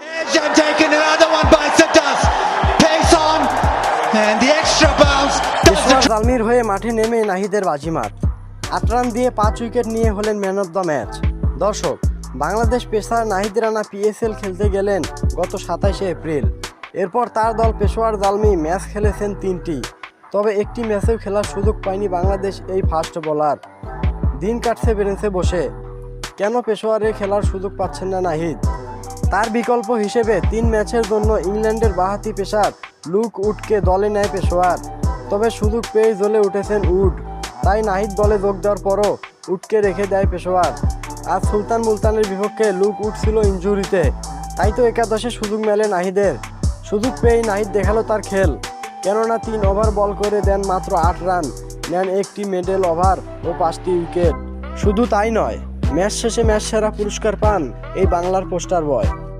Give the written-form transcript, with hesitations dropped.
And taking another one by Sitas. Pace on and the extra bounce. Peshawar জালমির হয়ে মাঠে নেমে নাহিদের বাজিমাত ৮ রান দিয়ে ৫ উইকেট নিয়ে হলেন ম্যান অফ দ্য ম্যাচ। দর্শক, বাংলাদেশ পেসার নাহিদ রানা পিএসএল খেলতে গেলেন গত ২৭শে এপ্রিল। এরপর তার দল পেশোয়ার জালমি ম্যাচ খেলেছেন ৩টি, তবে একটি ম্যাচেও খেলার সুযোগ পায়নি বাংলাদেশ এই ফাস্ট বোলার। দিন কাটছে বেঞ্চে বসে। কেন পেশোয়ারে খেলার সুযোগ পাচ্ছেন না নাহিদ? তার বিকল্প হিসেবে ৩ ম্যাচের জন্য ইংল্যান্ডের বাঁহাতি পেসার লুক উডকে দলে নেয় পেশোয়ার, তবে সুযোগ পেয়ে জ্বলে উঠেছেন উড। তাই নাহিদ দলে যোগ দেওয়ার পরও উডকে রেখে দেয় পেশোয়ার। আজ সুলতান মুলতানের বিপক্ষে লুক উড ছিল ইনজুরিতে, তাই তো একাদশে সুযোগ মেলে নাহিদের। সুযোগ পেয়েই নাহিদ দেখালো তার খেল, কেননা ৩ ওভার বল করে দেন মাত্র ৮ রান, নেন একটি মিডল ওভার ও ৫টি উইকেট। শুধু তাই নয়, ম্যাচ শেষে ম্যাচ সেরা পুরস্কার পান এই বাংলার পোস্টার বয়।